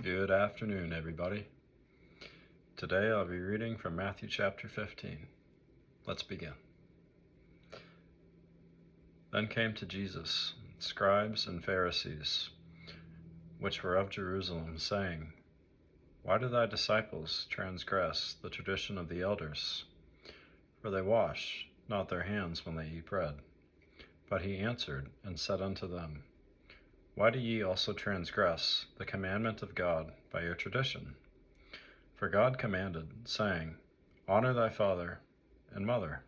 Good afternoon, everybody. Today I'll be reading from Matthew chapter 15. Let's begin. Then came to Jesus scribes and Pharisees, which were of Jerusalem, saying, Why do thy disciples transgress the tradition of the elders? For they wash not their hands when they eat bread. But he answered and said unto them, Why do ye also transgress the commandment of God by your tradition? For God commanded, saying, Honor thy father and mother,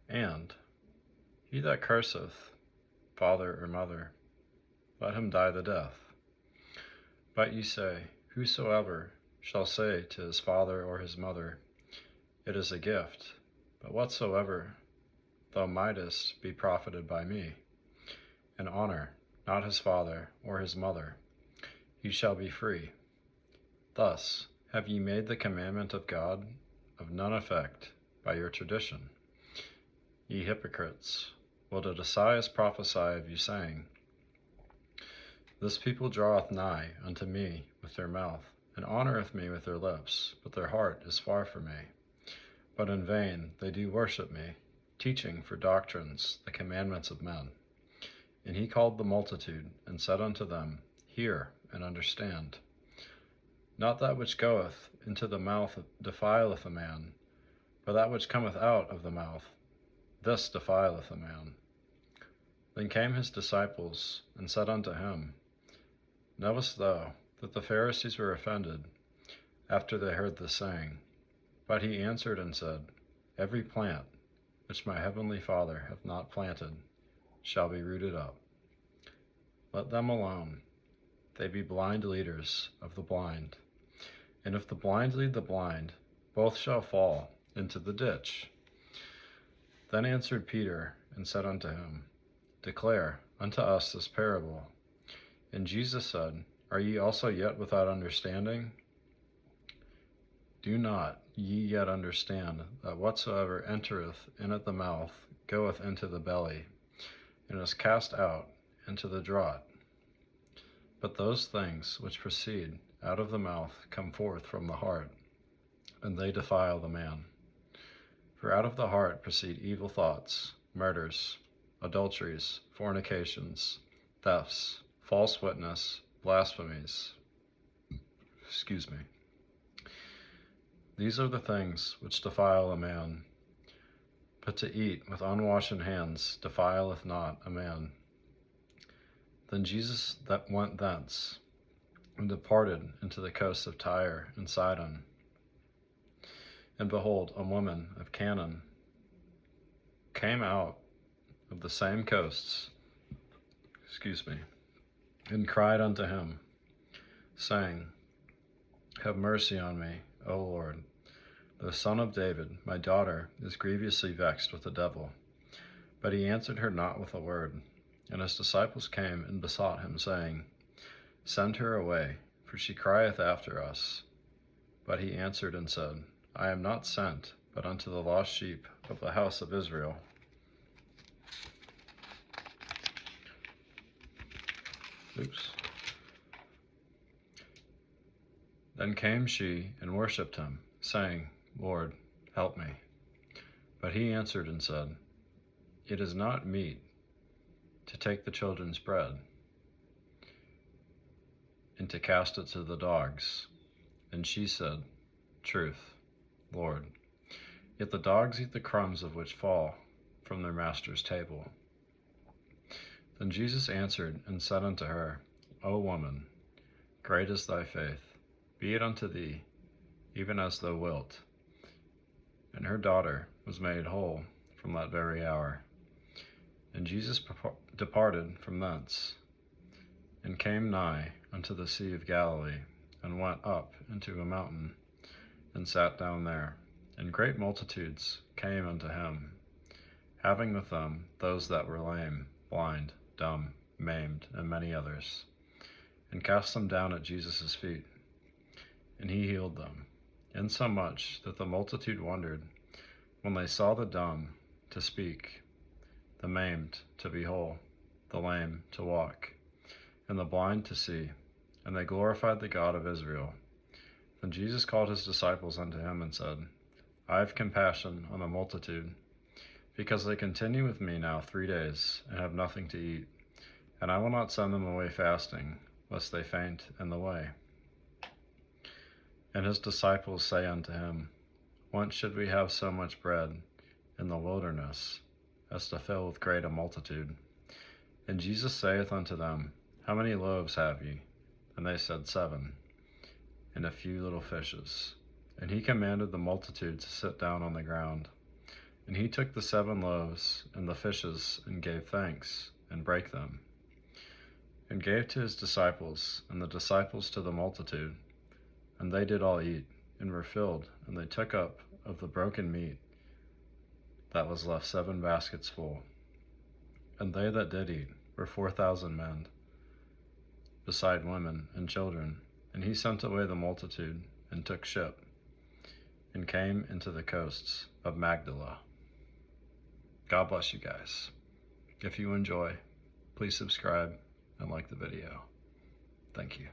and he that curseth father or mother, let him die the death. But ye say, Whosoever shall say to his father or his mother, It is a gift, but whatsoever thou mightest be profited by me, and honor not his father or his mother, he shall be free. Thus have ye made the commandment of God of none effect by your tradition. Ye hypocrites, will did Esaias prophesy of you, saying, This people draweth nigh unto me with their mouth, and honoureth me with their lips, but their heart is far from me. But in vain they do worship me, teaching for doctrines the commandments of men. And he called the multitude, and said unto them, Hear and understand. Not that which goeth into the mouth defileth a man, but that which cometh out of the mouth, this defileth a man. Then came his disciples, and said unto him, Knowest thou that the Pharisees were offended after they heard this saying? But he answered and said, Every plant which my heavenly Father hath not planted shall be rooted up. Let them alone. They be blind leaders of the blind. And if the blind lead the blind, both shall fall into the ditch. Then answered Peter and said unto him, Declare unto us this parable. And Jesus said, Are ye also yet without understanding? Do not ye yet understand that whatsoever entereth in at the mouth goeth into the belly, and is cast out into the draught? But those things which proceed out of the mouth come forth from the heart, and they defile the man. For out of the heart proceed evil thoughts, murders, adulteries, fornications, thefts, false witness, blasphemies. These are the things which defile a man. But to eat with unwashen hands defileth not a man. Then Jesus that went thence, and departed into the coasts of Tyre and Sidon. And behold, a woman of Canaan came out of the same coasts, and cried unto him, saying, Have mercy on me, O Lord, the Son of David. My daughter is grievously vexed with the devil. But he answered her not with a word. And his disciples came and besought him, saying, Send her away, for she crieth after us. But he answered and said, I am not sent, but unto the lost sheep of the house of Israel. Then came she and worshipped him, saying, Lord, help me. But he answered and said, It is not meet to take the children's bread, and to cast it to the dogs. And she said, Truth, Lord. Yet the dogs eat the crumbs of which fall from their master's table. Then Jesus answered and said unto her, O woman, great is thy faith. Be it unto thee, even as thou wilt. And her daughter was made whole from that very hour. And Jesus departed from thence, and came nigh unto the Sea of Galilee, and went up into a mountain, and sat down there. And great multitudes came unto him, having with them those that were lame, blind, dumb, maimed, and many others, and cast them down at Jesus' feet. And he healed them, insomuch that the multitude wondered when they saw the dumb to speak, the maimed to be whole, the lame to walk, and the blind to see. and they glorified the God of Israel. Then Jesus called his disciples unto him and said, I have compassion on the multitude, because they continue with me now 3 days, and have nothing to eat. And I will not send them away fasting, lest they faint in the way. And his disciples say unto him, Whence should we have so much bread in the wilderness, as to fill with great a multitude? And Jesus saith unto them, How many loaves have ye? And they said, 7, and a few little fishes. And he commanded the multitude to sit down on the ground. And he took the 7 loaves and the fishes, and gave thanks, and brake them, and gave to his disciples, and the disciples to the multitude. And they did all eat, and were filled, and they took up of the broken meat that was left 7 baskets full. And they that did eat were 4,000 men, beside women and children. And he sent away the multitude, and took ship, and came into the coasts of Magdala. God bless you guys. If you enjoy, please subscribe and like the video. Thank you.